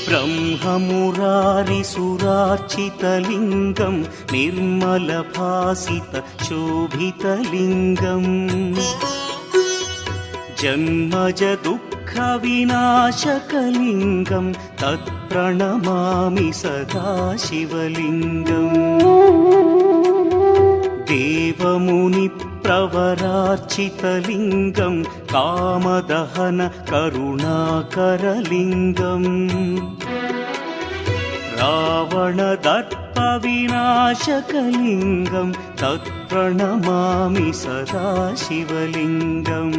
ब्रह्ममुरारिसुरार्चितलिङ्गं निर्मलभासितशोभितलिङ्गम् जन्मजदुःखविनाशकलिङ्गं तत्प्रणमामि सदा शिवलिङ्गम् देवमुनिप्रवरार्चितलिङ्गं कामदहन करुणाकरलिङ्गम् रावणदर्पविनाशकलिङ्गं तत्प्रणमामि सदा शिवलिङ्गम्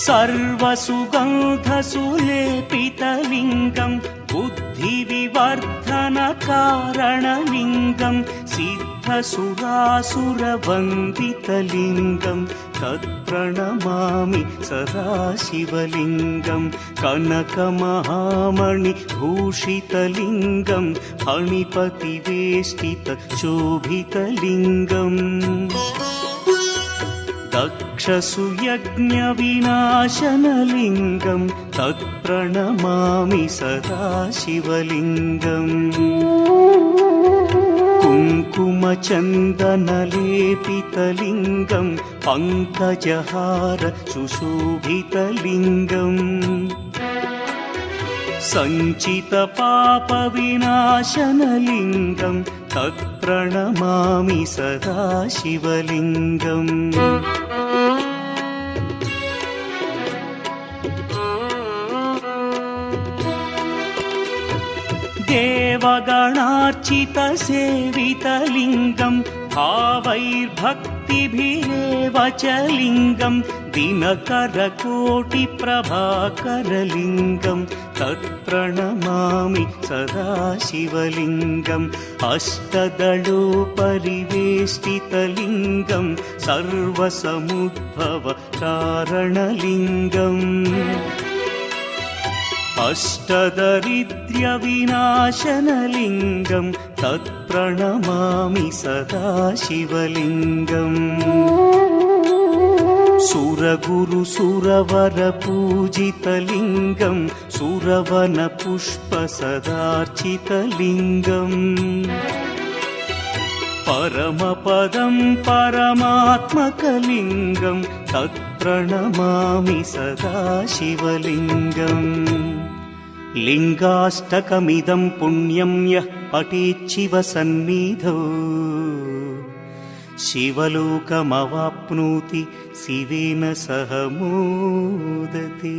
सर्वसुगन्धसुलेपितलिङ्गं बुद्धिविवर्धनकारणलिङ्गं सिद्धसुरासुरवन्दितलिङ्गं तत्प्रणमामि सदा शिवलिङ्गं कनकमहामणिभूषितलिङ्गं फणिपतिवेष्टितशोभितलिङ्गम् दक्षसुयज्ञविनाशनलिङ्गं तत्प्रणमामि सदा शिवलिङ्गम् कुङ्कुमचन्दनलेपितलिङ्गं पङ्कजहार सुशोभितलिङ्गम् सञ्चितपापविनाशनलिङ्गं तत्प्रणमामि सदा शिवलिङ्गम् देवगणार्चितसेवितलिङ्गं भावैर्भक्तिभिरेव च लिङ्गं दिनकरकोटिप्रभाकरलिङ्गं तत्प्रणमामि सदा शिवलिङ्गम् अष्टदलोपरिवेष्टितलिङ्गं सर्वसमुद्भवकारणलिङ्गम् अष्टदरिद्र्यविनाशनलिङ्गं तत्प्रणमामि सदा शिवलिङ्गम् सुरगुरुसुरवरपूजितलिङ्गं सुरवनपुष्पसदार्चितलिङ्गम् परमपदं परमात्मकलिङ्गं तत्प्रणमामि सदा शिवलिङ्गम् लिङ्गाष्टकमिदं पुण्यं यः पठेच्छिवसन्निधौ शिवलोकमवाप्नोति शिवेन सह मोदते।